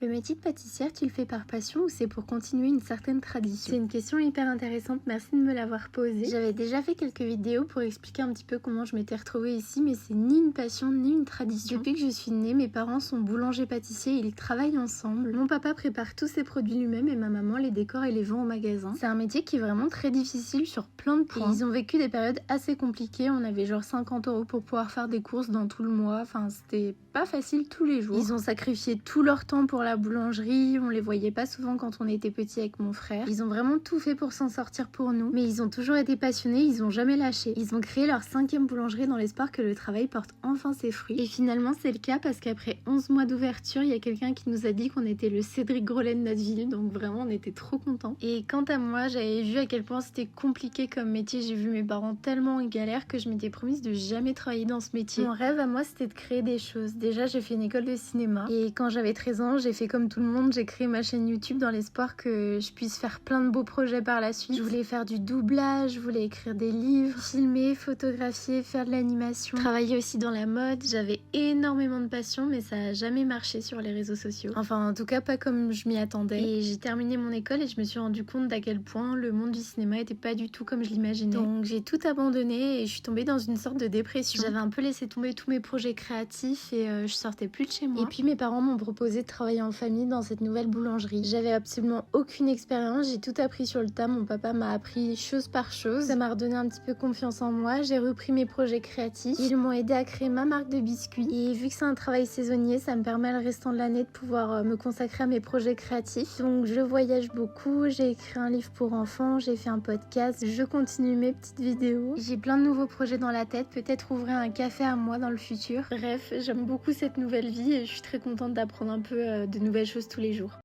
Le métier de pâtissière, tu le fais par passion ou c'est pour continuer une certaine tradition? C'est une question hyper intéressante, merci de me l'avoir posée. J'avais déjà fait quelques vidéos pour expliquer un petit peu comment je m'étais retrouvée ici, mais c'est ni une passion ni une tradition. Depuis que je suis née, mes parents sont boulanger-pâtissiers et ils travaillent ensemble. Mon papa prépare tous ses produits lui-même et ma maman les décore et les vend au magasin. C'est un métier qui est vraiment très difficile sur plein de points. Et ils ont vécu des périodes assez compliquées, on avait genre 50 € pour pouvoir faire des courses dans tout le mois, enfin c'était pas facile tous les jours. Ils ont sacrifié tout leur temps pour la boulangerie, on les voyait pas souvent quand on était petits avec mon frère. Ils ont vraiment tout fait pour s'en sortir pour nous, mais ils ont toujours été passionnés, ils ont jamais lâché. Ils ont créé leur 5e boulangerie dans l'espoir que le travail porte enfin ses fruits. Et finalement c'est le cas parce qu'après 11 mois d'ouverture, il y a quelqu'un qui nous a dit qu'on était le Cédric Grolet de notre ville, donc vraiment on était trop contents. Et quant à moi, j'avais vu à quel point c'était compliqué comme métier, j'ai vu mes parents tellement en galère que je m'étais promise de jamais travailler dans ce métier. Mon rêve à moi c'était de créer des choses. Déjà j'ai fait une école de cinéma et quand j'avais 13 ans, j'ai fait comme tout le monde, j'ai créé ma chaîne YouTube dans l'espoir que je puisse faire plein de beaux projets par la suite. Je voulais faire du doublage, je voulais écrire des livres, filmer, photographier, faire de l'animation, travailler aussi dans la mode. J'avais énormément de passion mais ça a jamais marché sur les réseaux sociaux. Enfin en tout cas pas comme je m'y attendais. Et j'ai terminé mon école et je me suis rendu compte d'à quel point le monde du cinéma était pas du tout comme je l'imaginais. Donc j'ai tout abandonné et je suis tombée dans une sorte de dépression. J'avais un peu laissé tomber tous mes projets créatifs et je sortais plus de chez moi. Et puis mes parents m'ont proposé de travailler en famille dans cette nouvelle boulangerie. J'avais absolument aucune expérience, j'ai tout appris sur le tas. Mon papa m'a appris chose par chose. Ça m'a redonné un petit peu confiance en moi. J'ai repris mes projets créatifs. Ils m'ont aidé à créer ma marque de biscuits. Et vu que c'est un travail saisonnier, ça me permet le restant de l'année de pouvoir me consacrer à mes projets créatifs. Donc je voyage beaucoup, j'ai écrit un livre pour enfants, j'ai fait un podcast, je continue mes petites vidéos. J'ai plein de nouveaux projets dans la tête, peut-être ouvrir un café à moi dans le futur. Bref, j'aime beaucoup cette nouvelle vie et je suis très contente d'apprendre un peu de nouvelles choses tous les jours.